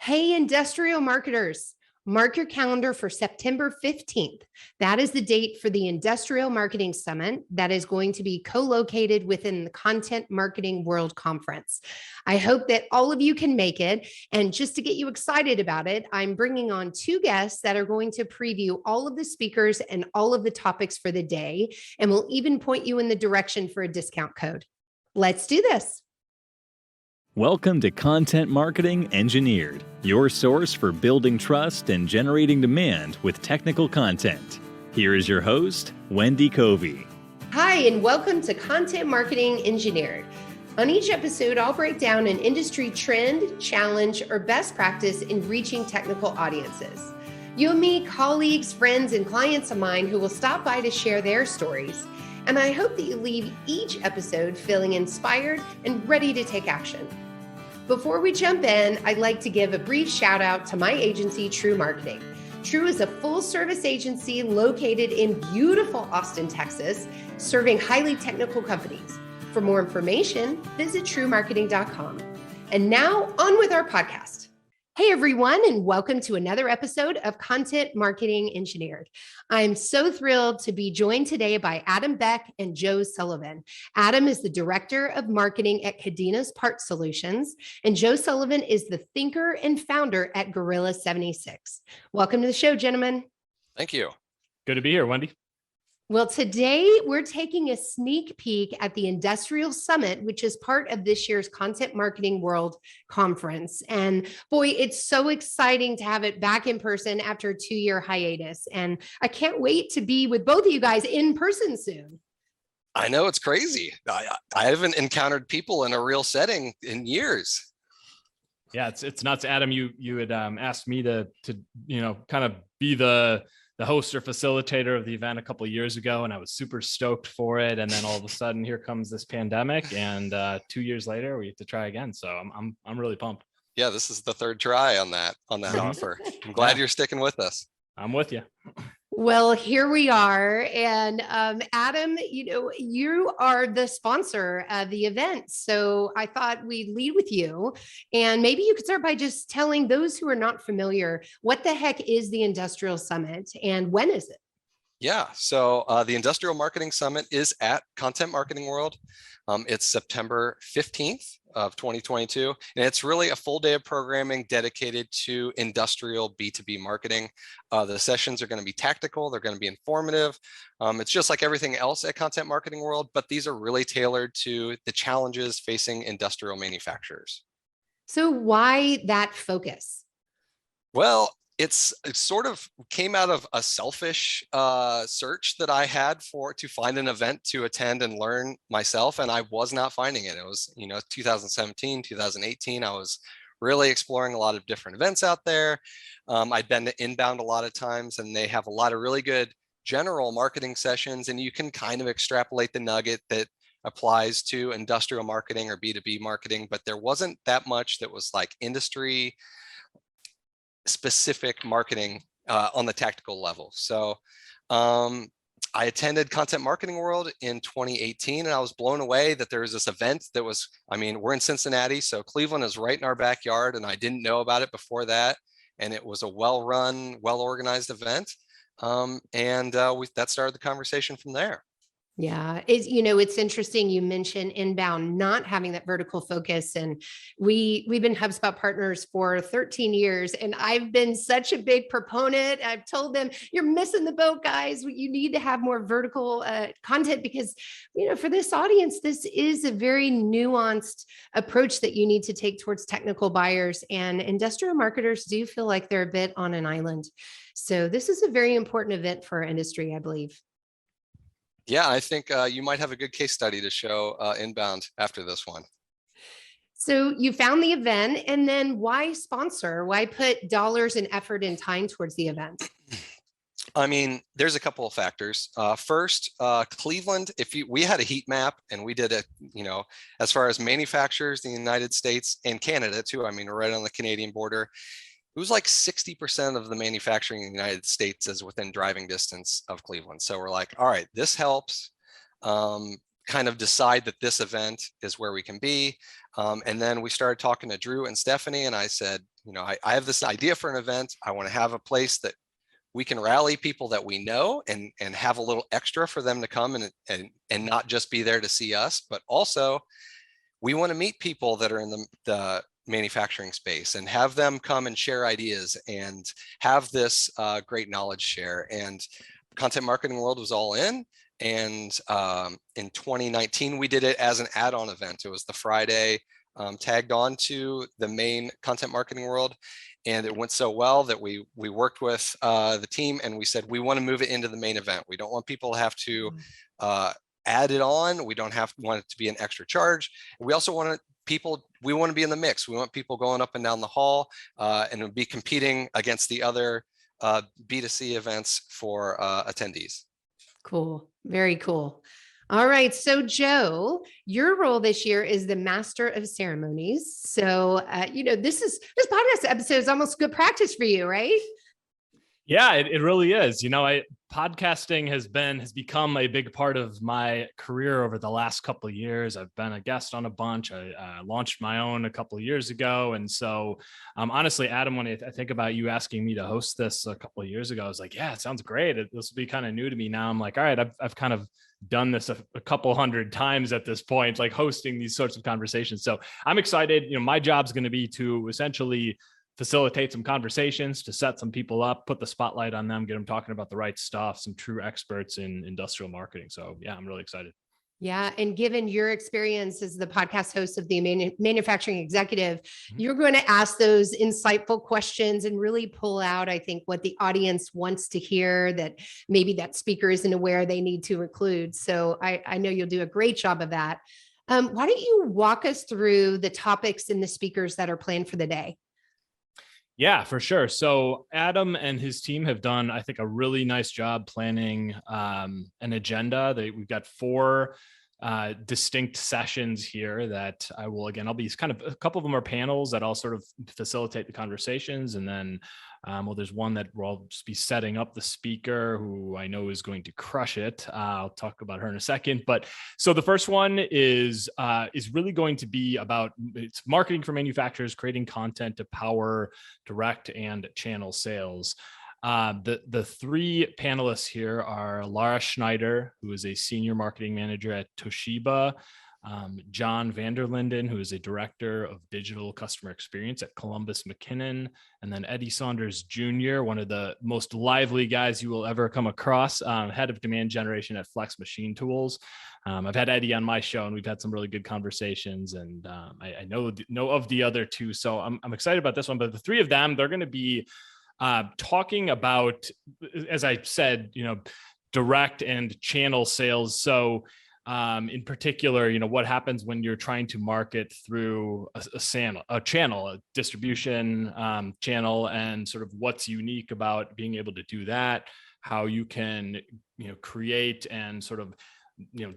Hey, industrial marketers, mark your calendar for September 15th. That is the date for the Industrial Marketing Summit that is going to be co-located within the Content Marketing World Conference. I hope that all of you can make it. And just to get you excited about it, I'm bringing on two guests that are going to preview all of the speakers and all of the topics for the day. And we'll even point you in the direction for a discount code. Let's do this. Welcome to Content Marketing Engineered, your source for building trust and generating demand with technical content. Here is your host, Wendy Covey. Hi, and welcome to Content Marketing Engineered. On each episode, I'll break down an industry trend, challenge, or best practice in reaching technical audiences. You'll meet colleagues, friends, and clients of mine who will stop by to share their stories. And I hope that you leave each episode feeling inspired and ready to take action. Before we jump in, I'd like to give a brief shout out to my agency, True Marketing. True is a full service agency located in beautiful Austin, Texas, serving highly technical companies. For more information, visit truemarketing.com. And now on with our podcast. Hey everyone, and welcome to another episode of Content Marketing Engineered. I'm so thrilled to be joined today by Adam Beck and Joe Sullivan. Adam is the Director of Marketing at CADENAS PARtsolutions, and Joe Sullivan is the thinker and founder at Gorilla 76. Welcome to the show, gentlemen. Thank you. Good to be here, Wendy. Well, today we're taking a sneak peek at the Industrial Summit, which is part of this year's Content Marketing World Conference. And boy, it's so exciting to have it back in person after a 2-year hiatus. And I can't wait to be with both of you guys in person soon. I know, it's crazy. I haven't encountered people in a real setting in years. Yeah, it's nuts. Adam, you had asked me to kind of be the host or facilitator of the event a couple of years ago, and I was super stoked for it. And then all of a sudden, here comes this pandemic, and 2 years later, we have to try again. So I'm really pumped. Yeah, this is the third try on that offer. I'm glad you're sticking with us. I'm with you. Well, here we are. And Adam, you are the sponsor of the event. So I thought we'd lead with you. And maybe you could start by just telling those who are not familiar, what the heck is the Industrial Summit and when is it? Yeah, so the Industrial Marketing Summit is at Content Marketing World. It's September 15th of 2022, and it's really a full day of programming dedicated to industrial B2B marketing. The sessions are going to be tactical, they're going to be informative. It's just like everything else at Content Marketing World, but these are really tailored to the challenges facing industrial manufacturers. So why that focus? Well, it sort of came out of a selfish search that I had to find an event to attend and learn myself, and I was not finding it. It was 2017, 2018. I was really exploring a lot of different events out there. I'd been to Inbound a lot of times, and they have a lot of really good general marketing sessions, and you can kind of extrapolate the nugget that applies to industrial marketing or B2B marketing, but there wasn't that much that was like industry specific marketing on the tactical level. So I attended Content Marketing World in 2018, and I was blown away that there was this event that was, we're in Cincinnati, so Cleveland is right in our backyard, and I didn't know about it before that. And it was a well-run, well-organized event. That started the conversation from there. Yeah, it's interesting. You mentioned Inbound not having that vertical focus, and we've been HubSpot partners for 13 years, and I've been such a big proponent. I've told them, you're missing the boat, guys. You need to have more vertical content because, for this audience, this is a very nuanced approach that you need to take towards technical buyers, and industrial marketers do feel like they're a bit on an island. So this is a very important event for our industry, I believe. Yeah, I think you might have a good case study to show Inbound after this one. So you found the event, and then why sponsor? Why put dollars and effort and time towards the event? There's a couple of factors. First, Cleveland, we had a heat map, and we did as far as manufacturers in the United States and Canada too. We're right on the Canadian border. It was like 60% of the manufacturing in the United States is within driving distance of Cleveland. So we're like, all right, this helps. kind of decide that this event is where we can be. And then we started talking to Drew and Stephanie, and I said, I have this idea for an event. I want to have a place that we can rally people that we know and have a little extra for them to come and not just be there to see us, but also we want to meet people that are in the manufacturing space and have them come and share ideas and have this great knowledge share. And Content Marketing World was all in. And in 2019, we did it as an add-on event. It was the Friday tagged on to the main Content Marketing World. And it went so well that we worked with the team and we said, we want to move it into the main event. We don't want people to have to add it on. We don't want it to be an extra charge. We also want we want to be in the mix. We want people going up and down the hall and be competing against the other B2C events for attendees. Cool. Very cool. All right. So Joe, your role this year is the Master of Ceremonies. So, this podcast episode is almost good practice for you, right? Yeah, it really is. Podcasting has become a big part of my career over the last couple of years. I've been a guest on a bunch. I launched my own a couple of years ago. And so honestly, Adam, when I think about you asking me to host this a couple of years ago, I was like, yeah, it sounds great. This will be kind of new to me now. I'm like, all right, I've kind of done this a couple hundred times at this point, like hosting these sorts of conversations. So I'm excited. My job's going to be to essentially facilitate some conversations, to set some people up, put the spotlight on them, get them talking about the right stuff, some true experts in industrial marketing. So yeah, I'm really excited. Yeah. And given your experience as the podcast host of the Manufacturing Executive, you're going to ask those insightful questions and really pull out, I think, what the audience wants to hear that maybe that speaker isn't aware they need to include. So I know you'll do a great job of that. Why don't you walk us through the topics and the speakers that are planned for the day? Yeah, for sure. So Adam and his team have done, I think, a really nice job planning an agenda. We've got 4 distinct sessions here that I'll be kind of, a couple of them are panels that I'll sort of facilitate the conversations. And then, there's one that I'll just be setting up the speaker who I know is going to crush it. I'll talk about her in a second. But so the first one is really going to be about, it's marketing for manufacturers, creating content to power direct and channel sales. The 3 panelists here are Lara Schneider, who is a senior marketing manager at Toshiba, John Vander, who is a director of digital customer experience at McKinnon, and then Eddie Saunders Jr., one of the most lively guys you will ever come across, head of demand generation at Flex Machine Tools. I've had Eddie on my show and we've had some really good conversations, and I know of the other 2. So I'm excited about this one, but the 3 of them, they're going to be talking about, as I said, direct and channel sales. So in particular, what happens when you're trying to market through a distribution channel, and sort of what's unique about being able to do that, how you can, create and sort of,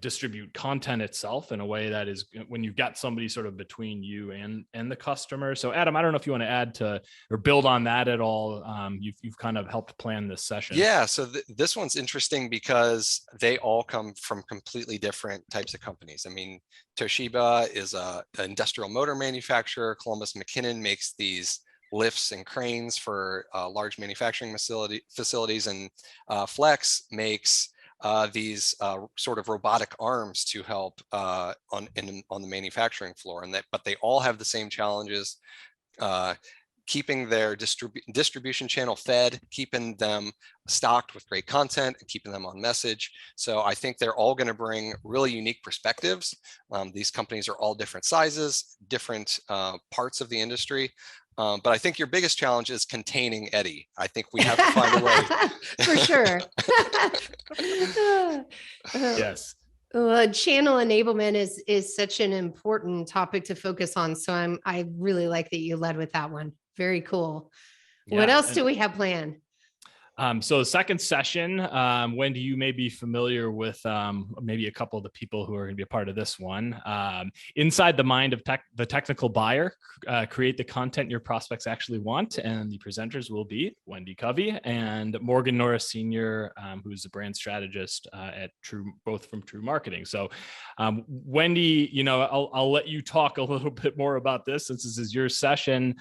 distribute content itself in a way that is, when you've got somebody sort of between you and the customer. So Adam, I don't know if you want to add to or build on that at all. You've kind of helped plan this session. Yeah, so this one's interesting because they all come from completely different types of companies. I mean, Toshiba is an industrial motor manufacturer. McKinnon makes these lifts and cranes for large manufacturing facilities, and Flex makes these sort of robotic arms to help on the manufacturing floor, but they all have the same challenges, keeping their distribution channel fed, keeping them stocked with great content, and keeping them on message. So I think they're all going to bring really unique perspectives. These companies are all different sizes, different parts of the industry. But I think your biggest challenge is containing Eddie. I think we have to find a way. For sure. Yes. Channel enablement is such an important topic to focus on. So I really like that you led with that one. Very cool. Yeah. What else do we have planned? So the second session, Wendy, you may be familiar with maybe a couple of the people who are going to be a part of this one. Inside the mind of the technical buyer, create the content your prospects actually want. And the presenters will be Wendy Covey and Morgan Norris Sr., who's a brand strategist at both from True Marketing. So Wendy, I'll let you talk a little bit more about this since this is your session.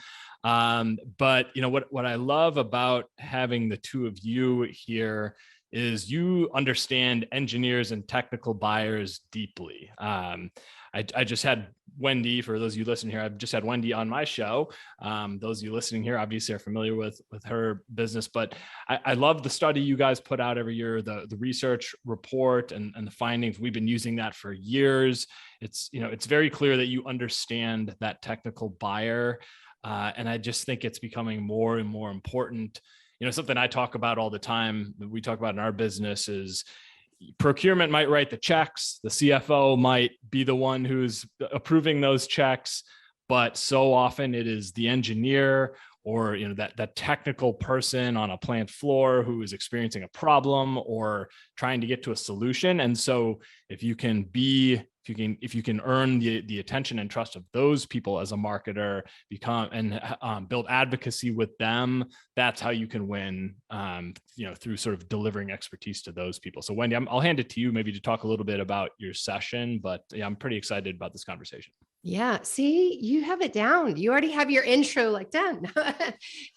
But what I love about having the two of you here is you understand engineers and technical buyers deeply. I just had Wendy, for those of you listening here, I've just had Wendy on my show. Those of you listening here obviously are familiar with her business, but I love the study you guys put out every year, the research report and the findings. We've been using that for years. It's very clear that you understand that technical buyer. And I just think it's becoming more and more important. Something I talk about all the time, that we talk about in our business, is procurement might write the checks. The CFO might be the one who's approving those checks, but so often it is the engineer or that technical person on a plant floor who is experiencing a problem or trying to get to a solution. And so if you can earn the attention and trust of those people as a marketer, build advocacy with them, that's how you can win, through sort of delivering expertise to those people. So Wendy, I'll hand it to you maybe to talk a little bit about your session, but yeah, I'm pretty excited about this conversation. Yeah. See, you have it down. You already have your intro done.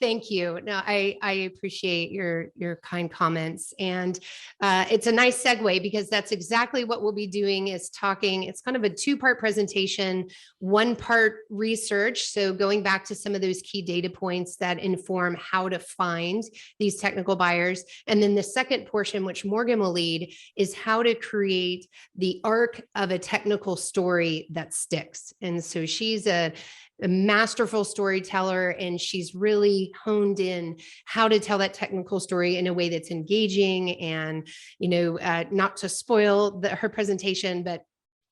Thank you. No, I appreciate your kind comments. And it's a nice segue because that's exactly what we'll be doing is talking. It's kind of a two-part presentation, one part research. So going back to some of those key data points that inform how to find these technical buyers. And then the second portion, which Morgan will lead, is how to create the arc of a technical story that sticks. And so she's a masterful storyteller, and she's really honed in how to tell that technical story in a way that's engaging and, not to spoil her presentation, but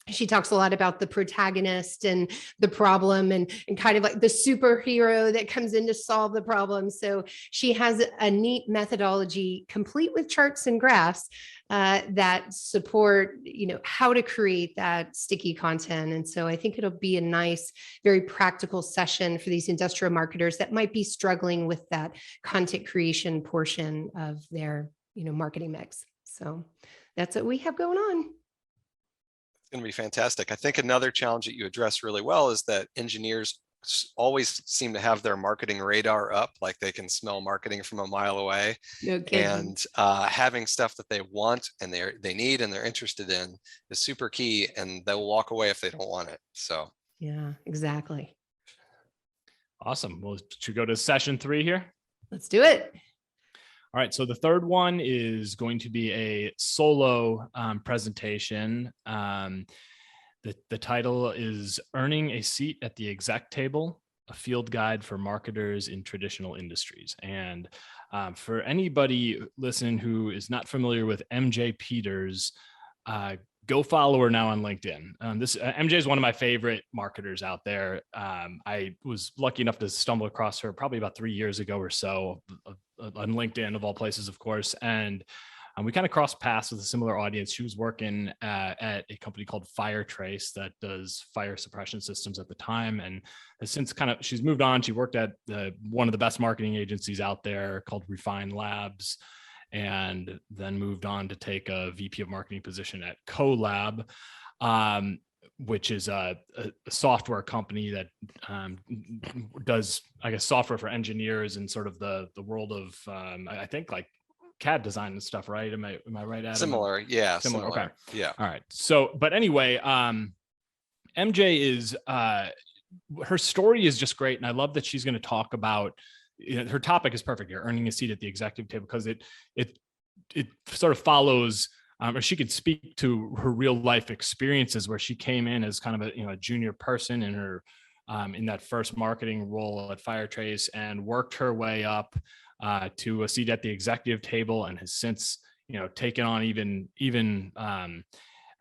she talks a lot about the protagonist and the problem and kind of like the superhero that comes in to solve the problem. So she has a neat methodology complete with charts and graphs that support, how to create that sticky content. And so I think it'll be a nice, very practical session for these industrial marketers that might be struggling with that content creation portion of their, marketing mix. So that's what we have going on. Going to be fantastic. I think another challenge that you address really well is that engineers always seem to have their marketing radar up, like they can smell marketing from a mile away. No kidding. And having stuff that they want and they need and they're interested in is super key, and they'll walk away if they don't want it. So yeah, exactly. Awesome. Well, should we go to session 3 here? Let's do it. All right, so the third one is going to be a solo presentation. The title is Earning a Seat at the Exec Table, a field guide for marketers in traditional industries. And for anybody listening who is not familiar with MJ Peters, go follow her now on LinkedIn. MJ is one of my favorite marketers out there. I was lucky enough to stumble across her probably about 3 years ago or so on LinkedIn, of all places, of course. And we kind of crossed paths with a similar audience. She was working at a company called Firetrace that does fire suppression systems at the time. And has since she's moved on. She worked at one of the best marketing agencies out there called Refine Labs, and then moved on to take a VP of marketing position at CoLab, which is a software company that does, I guess, software for engineers and sort of the world of, I think, like CAD design and stuff, right? Am I right, Adam? Similar. Yeah. Similar. Okay. Yeah. All right. So, but anyway, MJ is, her story is just great. And I love that she's going to talk about, her topic is perfect here, earning a seat at the executive table, because it sort of follows, or she could speak to her real life experiences where she came in as kind of a junior person in her in that first marketing role at Firetrace, and worked her way up to a seat at the executive table, and has since taken on even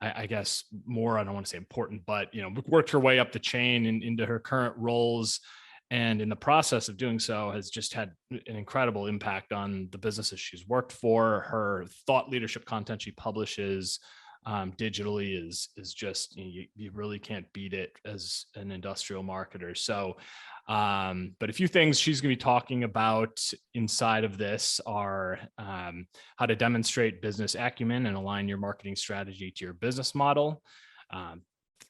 I guess more, I don't want to say important, but worked her way up the chain and into her current roles. And in the process of doing so, has just had an incredible impact on the businesses she's worked for. Her thought leadership content she publishes digitally is just, you really can't beat it as an industrial marketer. So, but a few things she's going to be talking about inside of this are how to demonstrate business acumen and align your marketing strategy to your business model.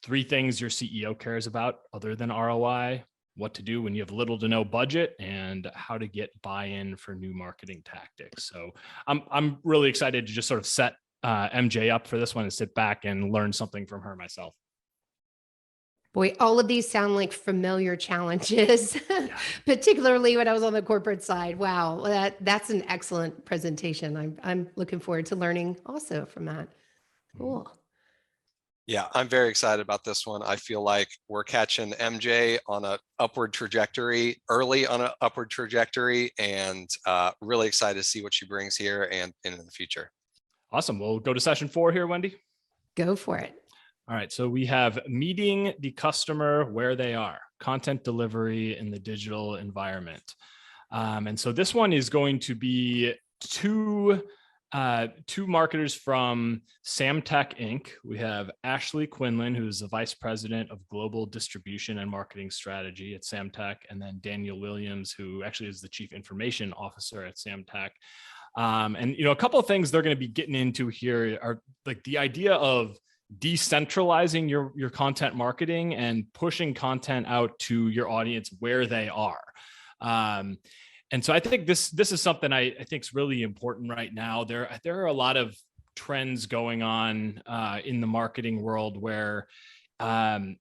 3 things your CEO cares about other than ROI, what to do when you have little to no budget, and how to get buy-in for new marketing tactics. So I'm really excited to just sort of set MJ up for this one and sit back and learn something from her myself. Boy, all of these sound like familiar challenges, particularly when I was on the corporate side. Wow, that's an excellent presentation. I'm looking forward to learning also from that. Cool. Yeah, I'm very excited about this one. I feel like we're catching MJ on an upward trajectory, early on an upward trajectory, and really excited to see what she brings here and in the future. Awesome. We'll go to session 4 here, Wendy. Go for it. All right. So we have meeting the customer where they are, content delivery in the digital environment. And so this one is going to be two marketers from Samtech Inc. We have Ashley Quinlan, who's the Vice President of Global Distribution and Marketing Strategy at Samtech, and then Daniel Williams, who actually is the Chief Information Officer at Samtech. And a couple of things they're going to be getting into here are like the idea of decentralizing your content marketing and pushing content out to your audience where they are. And so I think this is something I think is really important right now. There are a lot of trends going on in the marketing world where your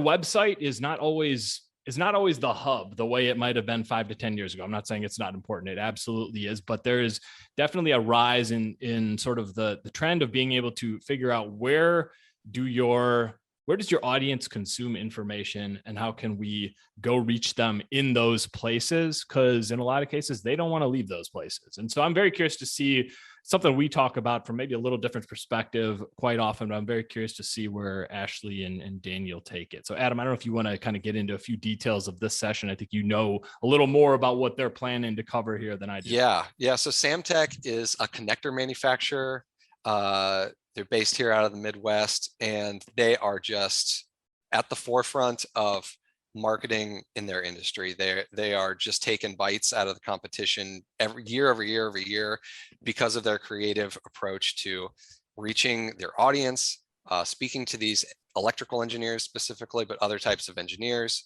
website is not always the hub the way it might have been 5 to 10 years ago. I'm not saying it's not important. It absolutely is, but there is definitely a rise in sort of the trend of being able to figure out where does your audience consume information and how can we go reach them in those places? Because in a lot of cases, they don't want to leave those places. And so I'm very curious to see something we talk about from maybe a little different perspective quite often, but I'm very curious to see where Ashley and Daniel take it. So Adam, I don't know if you want to kind of get into a few details of this session. I think you know a little more about what they're planning to cover here than I do. Yeah. So Samtech is a connector manufacturer. They're based here out of the Midwest, and they are just at the forefront of marketing in their industry. They are just taking bites out of the competition every year because of their creative approach to reaching their audience, speaking to these electrical engineers specifically, but other types of engineers.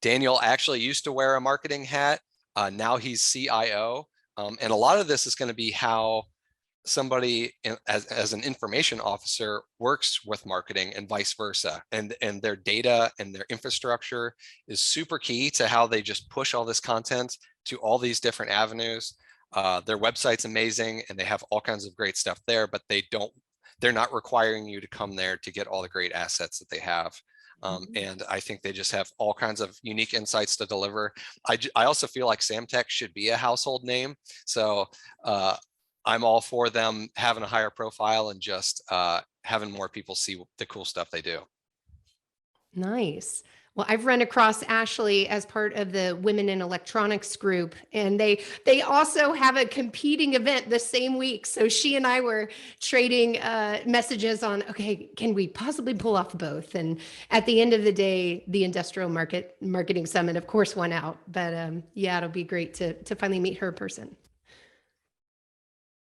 Daniel actually used to wear a marketing hat. Now he's CIO. And a lot of this is going to be how somebody as an information officer works with marketing and vice versa, and their data and their infrastructure is super key to how they just push all this content to all these different avenues. Their website's amazing and they have all kinds of great stuff there, but they're not requiring you to come there to get all the great assets that they have. And I think they just have all kinds of unique insights to deliver. I also feel like Samtech should be a household name. So I'm all for them having a higher profile and just having more people see the cool stuff they do. Nice. Well, I've run across Ashley as part of the Women in Electronics group, and they also have a competing event the same week. So she and I were trading messages on, okay, can we possibly pull off both? And at the end of the day, the Industrial Marketing Summit, of course, won out. But yeah, it'll be great to finally meet her in person.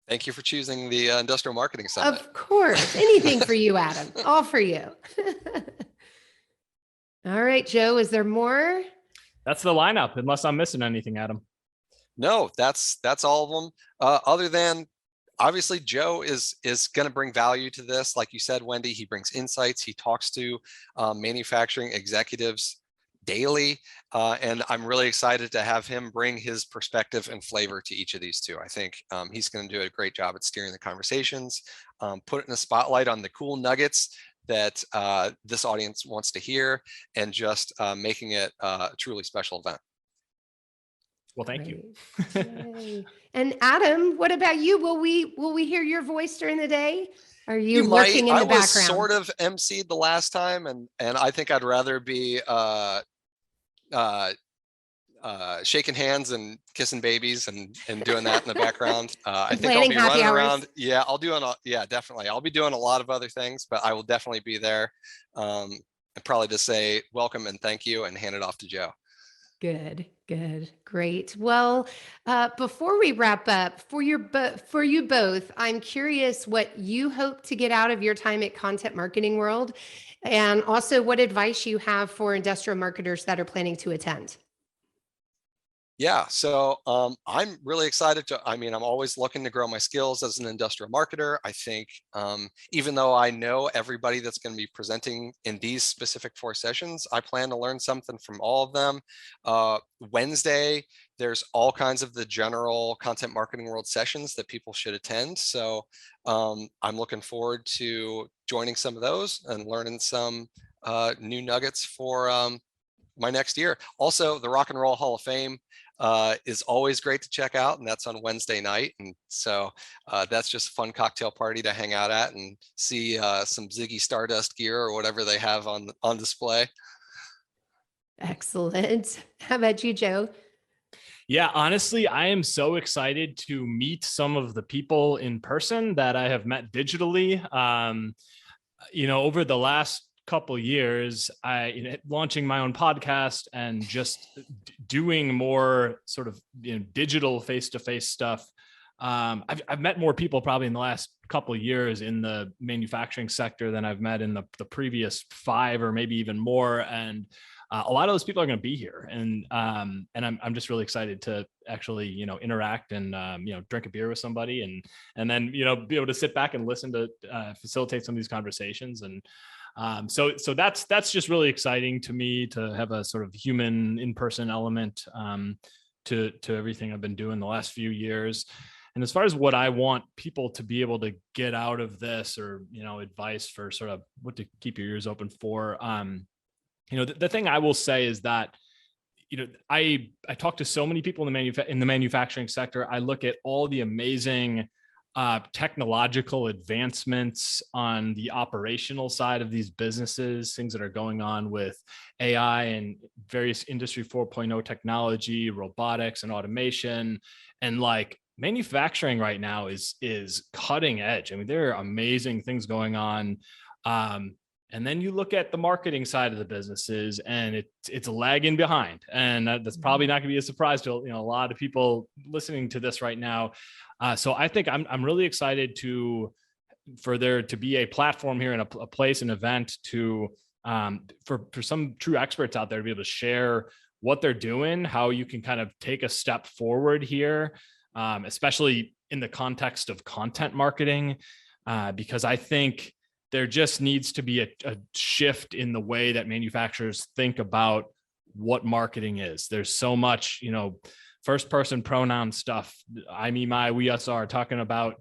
Thank you for choosing the Industrial Marketing Summit. Of course. Anything for you, Adam. All for you. All right, Joe, is there more? That's the lineup, unless I'm missing anything, Adam. No, that's all of them. Other than, obviously, Joe is going to bring value to this. Like you said, Wendy, he brings insights. He talks to manufacturing executives daily. And I'm really excited to have him bring his perspective and flavor to each of these two. I think he's going to do a great job at steering the conversations, putting a spotlight on the cool nuggets that this audience wants to hear, and just making it a truly special event. Well, thank you. And Adam, what about you? Will we hear your voice during the day? Are you lurking in the background? I was sort of emceed the last time, and I think I'd rather be shaking hands and kissing babies and doing that in the background. I think I'll Planning be happy running hours. around. Yeah, yeah, definitely. I'll be doing a lot of other things, but I will definitely be there. And probably just say welcome and thank you and hand it off to Joe. Good, good, great. Well, before we wrap up, for you both, I'm curious what you hope to get out of your time at Content Marketing World, and also what advice you have for industrial marketers that are planning to attend. Yeah, so I'm really excited I'm always looking to grow my skills as an industrial marketer. I think even though I know everybody that's going to be presenting in these specific 4 sessions, I plan to learn something from all of them. Wednesday, there's all kinds of the general Content Marketing World sessions that people should attend. So I'm looking forward to joining some of those and learning some new nuggets for my next year. Also, the Rock and Roll Hall of Fame is always great to check out, and that's on Wednesday night. And so that's just a fun cocktail party to hang out at and see some Ziggy Stardust gear or whatever they have on display. Excellent. How about you, Joe? Yeah, honestly, I am so excited to meet some of the people in person that I have met digitally. Over the last couple years, launching my own podcast and just doing more sort of digital face-to-face stuff. I've met more people probably in the last couple of years in the manufacturing sector than I've met in the previous 5 or maybe even more. And a lot of those people are going to be here, and I'm just really excited to actually interact and drink a beer with somebody and then be able to sit back and listen to facilitate some of these conversations. And so that's just really exciting to me to have a sort of human in-person element to everything I've been doing the last few years. And as far as what I want people to be able to get out of this, or advice for sort of what to keep your ears open for, the thing I will say is that I talk to so many people in the manufacturing sector. I look at all the amazing technological advancements on the operational side of these businesses, things that are going on with AI and various industry 4.0 technology, robotics and automation. And like manufacturing right now is cutting edge. I mean, there are amazing things going on. And then you look at the marketing side of the businesses, and it's lagging behind. And that's probably not going to be a surprise to a lot of people listening to this right now. So I think I'm really excited for there to be a platform here and a place, an event to for some true experts out there to be able to share what they're doing, how you can kind of take a step forward here, especially in the context of content marketing, because I think there just needs to be a shift in the way that manufacturers think about what marketing is. There's so much, first person pronoun stuff. I, me, my, we, us, are, talking about,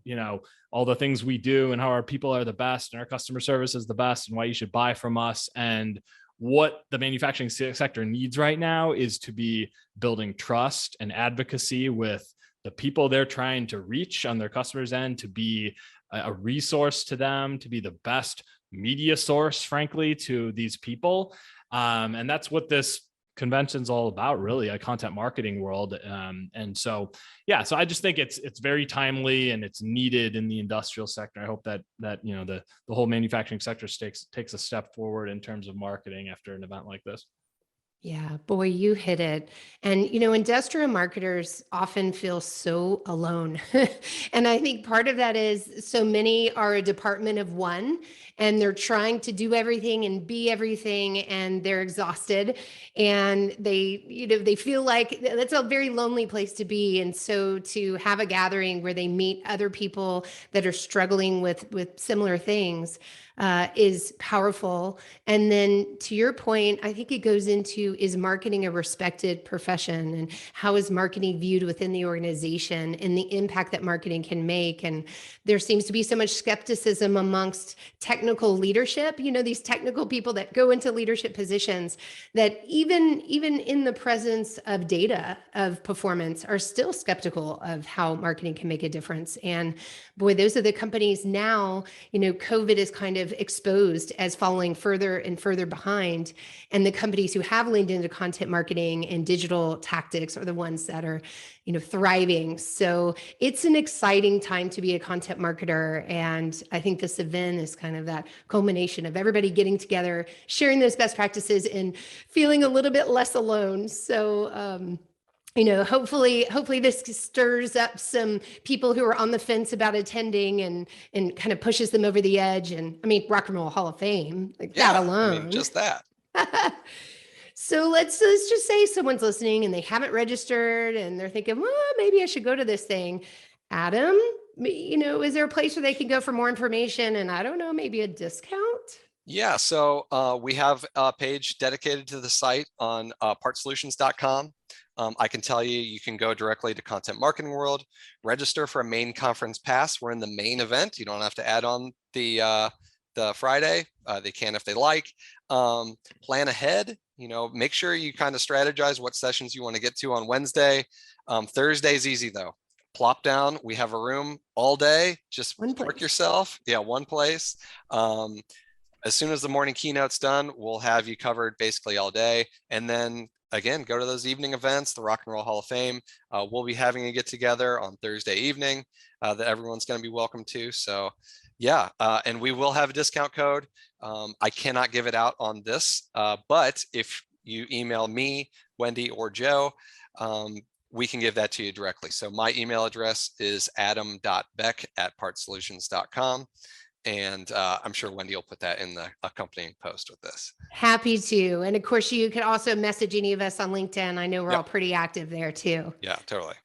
all the things we do and how our people are the best and our customer service is the best and why you should buy from us. And what the manufacturing sector needs right now is to be building trust and advocacy with the people they're trying to reach on their customers' end, to be a resource to them, to be the best media source, frankly, to these people. And that's what this convention's all about, really, a content marketing world. And so I just think it's very timely and it's needed in the industrial sector. I hope that the whole manufacturing sector takes a step forward in terms of marketing after an event like this. Yeah, boy, you hit it. And, industrial marketers often feel so alone. And I think part of that is so many are a department of one, and they're trying to do everything and be everything, and they're exhausted, and they feel like that's a very lonely place to be. And so to have a gathering where they meet other people that are struggling with similar things is powerful. And then to your point, I think it goes into, is marketing a respected profession, and how is marketing viewed within the organization and the impact that marketing can make? And there seems to be so much skepticism amongst technical technical leadership, these technical people that go into leadership positions that even in the presence of data of performance are still skeptical of how marketing can make a difference. And boy, those are the companies now, COVID is kind of exposed as falling further and further behind. And the companies who have leaned into content marketing and digital tactics are the ones that are, thriving. So it's an exciting time to be a content marketer. And I think this event is kind of that culmination of everybody getting together, sharing those best practices and feeling a little bit less alone. So, hopefully this stirs up some people who are on the fence about attending and kind of pushes them over the edge. And Rock and Roll Hall of Fame, that alone. Just that. So let's just say someone's listening and they haven't registered and they're thinking, well, maybe I should go to this thing. Adam, is there a place where they can go for more information? And I don't know, maybe a discount? Yeah, so we have a page dedicated to the site on partsolutions.com. I can tell you can go directly to Content Marketing World, register for a main conference pass. We're in the main event. You don't have to add on the Friday. They can if they like. Plan ahead. Make sure you kind of strategize what sessions you want to get to on Wednesday. Thursday's easy though. Plop down. We have a room all day. Just park yourself. Yeah, one place. As soon as the morning keynote's done, we'll have you covered basically all day. And then again, go to those evening events, the Rock and Roll Hall of Fame. We'll be having a get together on Thursday evening that everyone's going to be welcome to. So yeah, and we will have a discount code. I cannot give it out on this, but if you email me, Wendy, or Joe, we can give that to you directly. So my email address is adam.beck@partsolutions.com. And I'm sure Wendy will put that in the accompanying post with this. Happy to. And of course, you can also message any of us on LinkedIn. I know we're all pretty active there too. Yeah, totally.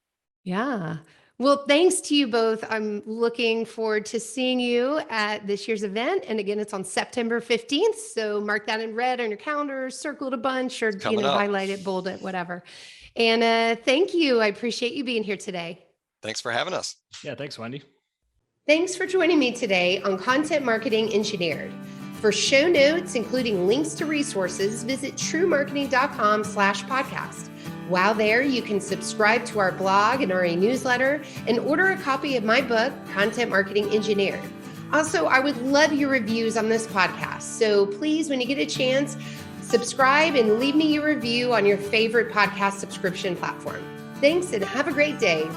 Yeah. Well, thanks to you both. I'm looking forward to seeing you at this year's event. And again, it's on September 15th. So mark that in red on your calendar, circle it a bunch, or highlight it, bold it, whatever. And thank you. I appreciate you being here today. Thanks for having us. Yeah, thanks, Wendy. Thanks for joining me today on Content Marketing Engineered. For show notes, including links to resources, visit truemarketing.com/podcast. While there, you can subscribe to our blog and our e-newsletter and order a copy of my book, Content Marketing Engineered. Also, I would love your reviews on this podcast. So please, when you get a chance, subscribe and leave me your review on your favorite podcast subscription platform. Thanks and have a great day.